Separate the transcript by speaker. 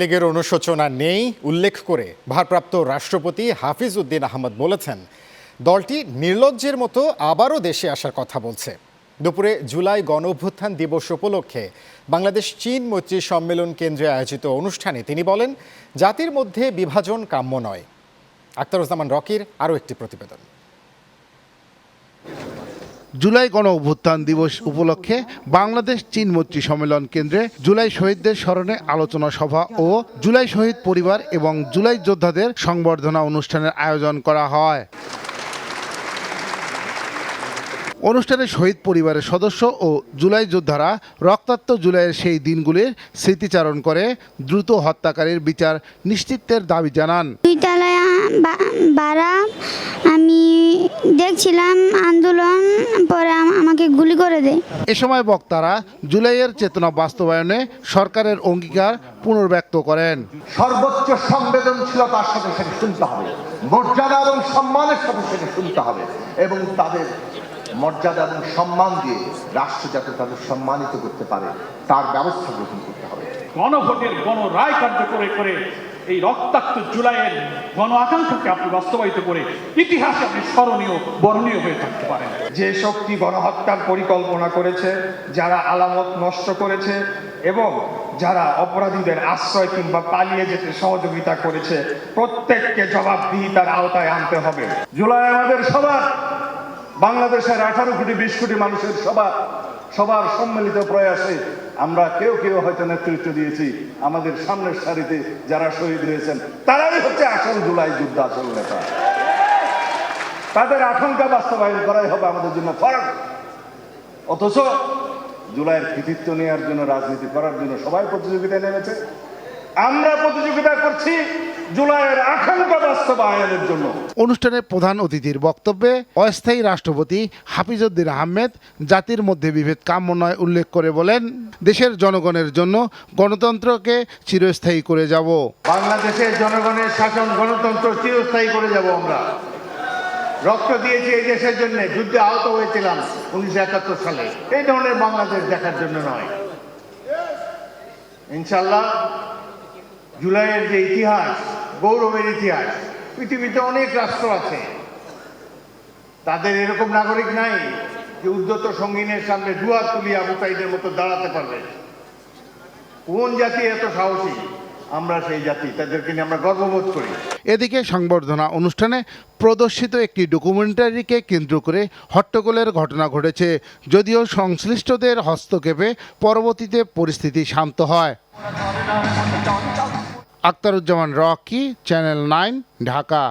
Speaker 1: লীগের অনুশোচনা নেই উল্লেখ করে ভারপ্রাপ্ত রাষ্ট্রপতি হাফিজ উদ্দিন আহমদ বলেছেন, দলটি নির্লজ্জের মতো আবারও দেশে আসার কথা বলছে। দুপুরে জুলাই গণঅভ্যুত্থান দিবস উপলক্ষে বাংলাদেশ চীন মৈত্রী সম্মেলন কেন্দ্রে আয়োজিত অনুষ্ঠানে তিনি বলেন, জাতির মধ্যে বিভাজন কাম্য নয়। আখতারুজ্জামান রকির আরও একটি প্রতিবেদন।
Speaker 2: জুলাই গণঅভ্যুত্থান দিবস উপলক্ষে বাংলাদেশ চীন মৈত্রী সম্মেলন কেন্দ্রে জুলাই শহীদদের স্মরণে আলোচনা সভা ও জুলাই শহীদ পরিবার এবং জুলাই যোদ্ধাদের সংবর্ধনা অনুষ্ঠানের আয়োজন করা হয়। অনুষ্ঠানে শহীদ পরিবারের সদস্য ও জুলাই যোদ্ধারা রক্তাক্ত জুলাইয়ের সেই দিনগুলির স্মৃতিচারণ করে দ্রুত হত্যাকারীর বিচার নিশ্চিতের দাবি জানান।
Speaker 3: আমি দেখছিলাম আন্দোলন, পরে আমাকে গুলি করে দেয়।
Speaker 2: এ সময় বক্তারা জুলাইয়ের চেতনা বাস্তবায়নে সরকারের অঙ্গীকার পুনর্ব্যক্ত করেন।
Speaker 4: সর্বোচ্চ সংবেদনশীলতার সাথে সেটা শুনতে হবে, মর্যাদা এবং সম্মানের সাথে সেটা শুনতে হবে এবং তাদের মর্যাদা এবং সম্মান দিয়ে রাষ্ট্র যাতে তাদের সম্মানিত করতে পারে তার ব্যবস্থা গ্রহণ করতে হবে।
Speaker 5: গণভোটের গণরায় কার্যকর করে এই রক্তাক্ত জুলাইয়ের গণ আকাঙ্ক্ষাকে আপনি বাস্তবায়িত করে ইতিহাসে আপনি স্মরণীয় বরণীয় হয়ে থাকতে পারেন।
Speaker 4: যে শক্তি গণহত্যার পরিকল্পনা করেছে, যারা আলামত নষ্ট করেছে এবং যারা অপরাধীদের আশ্রয় কিংবা পালিয়ে যেতে সহযোগিতা করেছে, প্রত্যেককে জবাবদিহিতার আওতায় আনতে হবে। জুলাই আমাদের সবার, বাংলাদেশের 18 কোটি 20 কোটি মানুষের সবার সম্মিলিত প্রয়াসে আমরা কেউ হয়তো নেতৃত্ব দিয়েছি। আমাদের সামনের সারিতে যারা শহীদ হয়েছেন তারাই হচ্ছে আসল জুলাই যুদ্ধ, আসল নেতা। তাদের আকাঙ্ক্ষা বাস্তবায়ন করাই হবে আমাদের জন্য ফরজ। অথচ জুলাইয়ের কৃতিত্ব নেওয়ার জন্য, রাজনীতি করার জন্য সবাই প্রতিযোগিতায় নেমেছে। আমরা প্রতিযোগিতা করছি জুলাইয়ের আকাঙ্ক্ষা বাস্তবায়নের জন্য।
Speaker 2: অনুষ্ঠানে প্রধান অতিথির বক্তব্যে অস্থায়ী রাষ্ট্রপতি হাফিজ উদ্দিন আহমেদ জাতির মধ্যে বিভেদ কাম্য নয় উল্লেখ করে বলেন, দেশের জনগণের জন্য গণতন্ত্রকে চিরস্থায়ী করে যাব।
Speaker 4: বাংলাদেশের জনগণের শাসন, গণতন্ত্র চিরস্থায়ী করে যাব। আমরা রক্ত দিয়েছি এই দেশের জন্য, যুদ্ধে আহত হয়েছিলাম 1971 সালে। এই ধরনের বাংলাদেশ দেখার জন্য নয়। ইনশাল্লাহ জুলাইয়ের যে ইতিহাস, গৌরবের ইতিহাস, পৃথিবীতে অনেক রাষ্ট্র আছে, তাদের এরকম নাগরিক নাই যে উদ্ধত সঙ্গীনের সামনে দুহাত তুলিয়ে আবু সাঈদের মতো দাঁড়াতে পারবে। কোন জাতি এত সাহসী? আমরা সেই জাতি, তাদেরকে নিয়ে আমরা গর্ববোধ করি।
Speaker 2: এদিকে সংবর্ধনা অনুষ্ঠানে প্রদর্শিত একটি ডকুমেন্টারিকে কেন্দ্র করে হট্টগোলের ঘটনা ঘটেছে, যদিও সংশ্লিষ্টদের হস্তক্ষেপে পরবর্তীতে পরিস্থিতি শান্ত হয়। Akhtaruzzaman Rocky, channel 9, Dhaka.